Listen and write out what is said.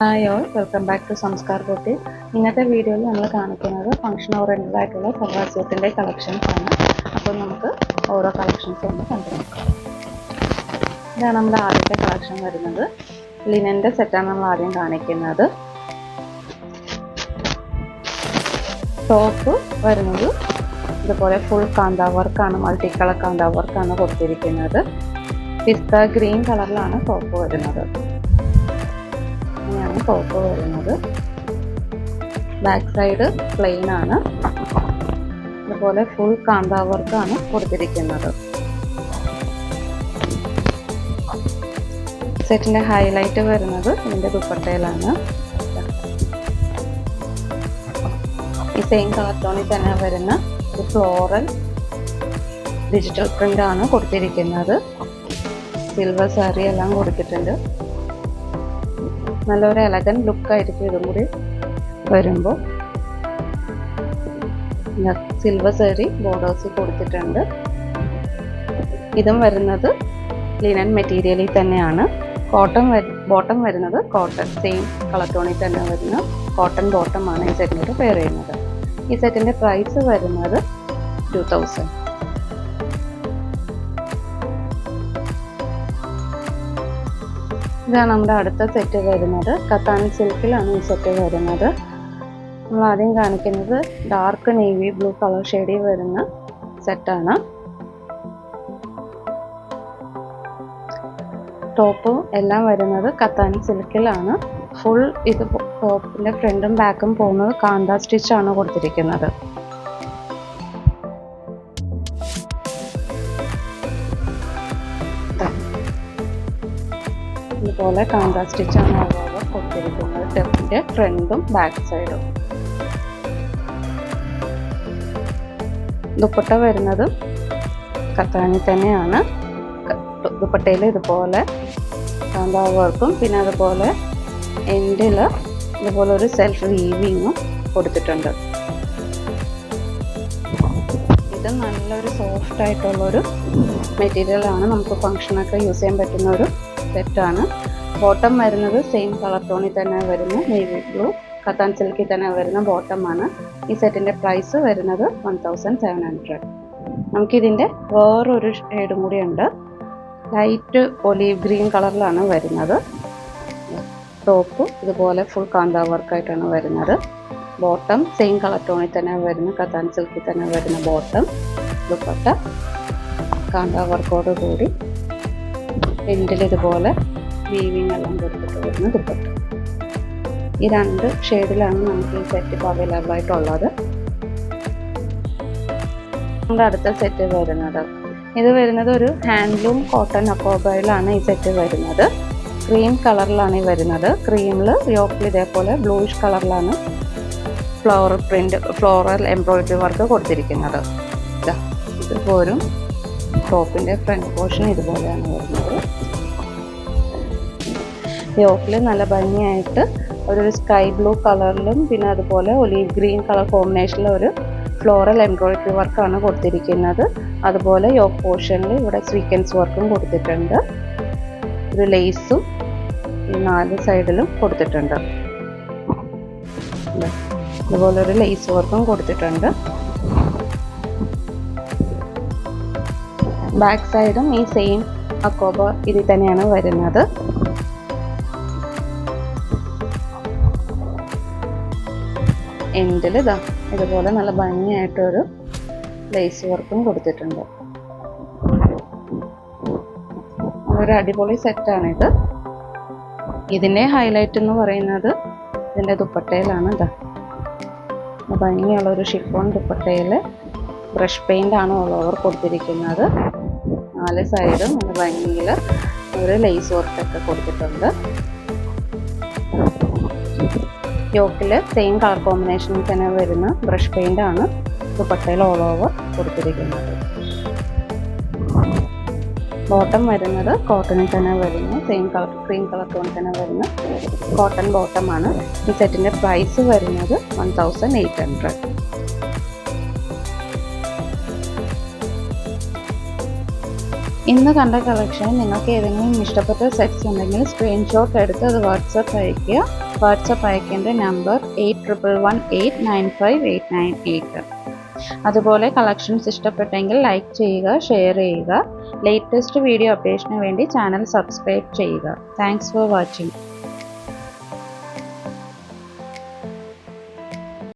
Hi all, welcome back to Sanskar ബോട്ടി. ഇന്നത്തെ വീഡിയോയിൽ നമ്മൾ കാണിക്കുന്നത് ഫംഗ്ഷൻ ഓറിയൻറ്റഡ് ആയിട്ടുള്ള സൽവാർ സ്യൂട്ടിൻ്റെ കളക്ഷൻസ് ആണ്. അപ്പോൾ നമുക്ക് ഓരോ കളക്ഷൻസ് ഒന്ന് കണ്ടു നോക്കാം. ഇതാണ് നമ്മുടെ ആദ്യത്തെ കളക്ഷൻ വരുന്നത്. ലിനൻ്റെ സെറ്റാണ് നമ്മൾ ആദ്യം കാണിക്കുന്നത്. ടോപ്പ് വരുന്നത് ഇതുപോലെ ഫുൾ കാന്ത വർക്കാണ്, മൾട്ടി കളർ കാന്ത വർക്കാണ് കൊടുത്തിരിക്കുന്നത്. പിസ്ത ഗ്രീൻ കളറിലാണ് ടോപ്പ് വരുന്നത്. ഇങ്ങനെയാണ് ടോപ്പ് വരുന്നത്. ബാക്ക് സൈഡ് പ്ലെയിൻ ആണ്. അതുപോലെ ഫുൾ കാന്ത വർക്കാണ് കൊടുത്തിരിക്കുന്നത്. സെറ്റിന്റെ ഹൈലൈറ്റ് വരുന്നത് ഇതിന്റെ ദുപ്പട്ടയിലാണ്. ഈ സെയിം കളർ ടോണിൽ തന്നെ വരുന്ന ഒരു ഫ്ലോറൽ ഡിജിറ്റൽ പ്രിന്റ് ആണ് കൊടുത്തിരിക്കുന്നത്. സിൽവർ സാരി എല്ലാം കൊടുത്തിട്ടുണ്ട്. നല്ലൊരു എലഗൻ ലുക്ക് ആയിരിക്കും ഇതും കൂടി വരുമ്പോൾ. സിൽവർ സാരി ബോർഡേഴ്സ് കൊടുത്തിട്ടുണ്ട്. ഇതും വരുന്നത് ലിനൻ മെറ്റീരിയലിൽ തന്നെയാണ്. ബോട്ടം വരുന്നത് കോട്ടൺ, സെയിം കളർ ടോണിൽ തന്നെ വരുന്ന കോട്ടൺ ബോട്ടം ആണ് ഈ സെറ്റിനോട് പെയർ ചെയ്യുന്നത്. ഈ സെറ്റിന്റെ പ്രൈസ് വരുന്നത് 2000. ഇതാണ് നമ്മുടെ അടുത്ത സെറ്റ് വരുന്നത്. കത്താൻ സിൽക്കിലാണ് ഈ സെറ്റ് വരുന്നത്. നമ്മൾ ആദ്യം കാണിക്കുന്നത് ഡാർക്ക് നേവി ബ്ലൂ കളർ ഷെയ്ഡിൽ വരുന്ന സെറ്റാണ്. ടോപ്പും എല്ലാം വരുന്നത് കത്താൻ സിൽക്കിലാണ്. ഫുൾ ഇത് ടോപ്പിന്റെ ഫ്രണ്ടും ബാക്കും പോകുന്നത് കാന്ത സ്റ്റിച്ച് ആണ് കൊടുത്തിരിക്കുന്നത്. ഇതുപോലെ കാന്ത സ്റ്റിച്ചാണ് ഓവർ കൊടുത്തിരിക്കുന്നത്. ടോപ്പിന്റെ ഫ്രണ്ടും ബാക്ക് സൈഡും. ദുപ്പട്ട വരുന്നത് കത്താനിൽ തന്നെയാണ്. ദുപ്പട്ടയിൽ ഇതുപോലെ കാന്ത വർക്കും പിന്നെ അതുപോലെ എൻഡിൽ ഇതുപോലെ ഒരു സെൽഫ് വീവിങ്ങും കൊടുത്തിട്ടുണ്ട്. ഇത് നല്ലൊരു സോഫ്റ്റ് ആയിട്ടുള്ളൊരു മെറ്റീരിയലാണ്. നമുക്ക് ഫംഗ്ഷനൊക്കെ യൂസ് ചെയ്യാൻ പറ്റുന്ന ഒരു സെറ്റാണ്. ബോട്ടം വരുന്നത് സെയിം കളർ ടോണിൽ തന്നെ വരുന്ന നേവി ബ്ലൂ കത്താൻ സിൽക്കിൽ തന്നെ വരുന്ന ബോട്ടമാണ്. ഈ സെറ്റിന്റെ പ്രൈസ് വരുന്നത് 1700. നമുക്കിതിൻ്റെ വേറൊരു ഷെയ്ഡും കൂടി ഉണ്ട്. ലൈറ്റ് ഒലീവ് ഗ്രീൻ കളറിലാണ് വരുന്നത്. ടോപ്പ് ഇതുപോലെ ഫുൾ കാന്ത വർക്കായിട്ടാണ് വരുന്നത്. ബോട്ടം സെയിം കളർ ടോണിൽ തന്നെ വരുന്ന കത്താൻ സിൽക്കിൽ തന്നെ വരുന്ന ബോട്ടം. ദുപ്പട്ട കാന്ത വർക്കോട് കൂടി എൻഡിൽ ഇതുപോലെ വീവിങ് എല്ലാം കൊടുത്തിട്ട് വരുന്ന ദുപ്പട്ട. ഈ രണ്ട് ഷെയ്ഡിലാണ് നമുക്ക് ഈ സെറ്റ് ഇപ്പോൾ അവൈലബിൾ ആയിട്ടുള്ളത്. നമ്മുടെ അടുത്ത സെറ്റ് വരുന്നത് ഇത് വരുന്നത് ഒരു ഹാൻഡ്ലൂം കോട്ടൺ അക്കോബയിലാണ് ഈ സെറ്റ് വരുന്നത്. ക്രീം കളറിലാണ് ഈ വരുന്നത്. ക്രീമിൽ യോക്കിൽ ഇതേപോലെ ബ്ലൂയിഷ് കളറിലാണ് ഫ്ലോറൽ എംബ്രോയിഡറി വർക്ക് കൊടുത്തിരിക്കുന്നത്. ഇതുപോലും ടോപ്പിന്റെ ഫ്രണ്ട് പോർഷൻ ഇതുപോലെയാണ് വരുന്നത്. യോക്കിൽ നല്ല ഭംഗിയായിട്ട് ഒരു സ്കൈ ബ്ലൂ കളറിലും പിന്നെ അതുപോലെ ഒലീവ് ഗ്രീൻ കളർ കോമ്പിനേഷനിലും ഒരു ഫ്ലോറൽ എംബ്രോയിഡറി വർക്കാണ് കൊടുത്തിരിക്കുന്നത്. അതുപോലെ യോക്ക് പോർഷനിൽ ഇവിടെ സ്വീക്വൻസ് വർക്കും കൊടുത്തിട്ടുണ്ട്. ഒരു ലേസും ഈ 4 സൈഡിലും കൊടുത്തിട്ടുണ്ട്. അതുപോലെ ഒരു ലേസ് വർക്കും കൊടുത്തിട്ടുണ്ട്. ബാക്ക് സൈഡും ഈ സെയിം അക്കോബ ഇതിൽ തന്നെയാണ് വരുന്നത്. എൻഡിൽ ഇതുപോലെ നല്ല ഭംഗിയായിട്ടൊരു ലേസ് വർക്കും കൊടുത്തിട്ടുണ്ട്. ഒരു അടിപൊളി സെറ്റാണിത്. ഇതിൻ്റെ ഹൈലൈറ്റ് എന്ന് പറയുന്നത് ഇതിൻ്റെ ദുപ്പട്ടയിലാണ്. ഭംഗിയുള്ളൊരു ഷിഫോൺ ദുപ്പട്ടയിൽ ബ്രഷ് പെയിൻ്റ് ആണ് ഓൾ ഓവർ കൊടുത്തിരിക്കുന്നത്. 4 സൈഡും നല്ല ഭംഗിയിൽ ഒരു ലേസ് വർക്കൊക്കെ കൊടുത്തിട്ടുണ്ട്. യോക്കിൽ സെയിം കളർ കോമ്പിനേഷനിൽ തന്നെ വരുന്ന ബ്രഷ് പെയിൻ്റ് ആണ് ദുപ്പട്ടയിൽ ഓൾ ഓവർ കൊടുത്തിരിക്കുന്നത്. ബോട്ടം വരുന്നത് കോട്ടണിൽ തന്നെ വരുന്ന സെയിം കളർ ക്രീം കളർ ടോണിൽ തന്നെ വരുന്ന കോട്ടൺ ബോട്ടമാണ്. ഈ സെറ്റിൻ്റെ പ്രൈസ് വരുന്നത് 1800. ഇന്ന് കണ്ട കളക്ഷൻ നിങ്ങൾക്ക് ഏതെങ്കിലും ഇഷ്ടപ്പെട്ട സെറ്റ്സ് ഉണ്ടെങ്കിൽ സ്ക്രീൻഷോട്ട് എടുത്ത് അത് വാട്സാപ്പ് അയയ്ക്കുക. വാട്സപ്പ് അയക്കേണ്ട നമ്പർ 8111895898. അതുപോലെ കളക്ഷൻസ് ഇഷ്ടപ്പെട്ടെങ്കിൽ ലൈക്ക് ചെയ്യുക, ഷെയർ ചെയ്യുക. ലേറ്റസ്റ്റ് വീഡിയോ അപ്ഡേഷന് വേണ്ടി ചാനൽ സബ്സ്ക്രൈബ് ചെയ്യുക. Thanks for watching.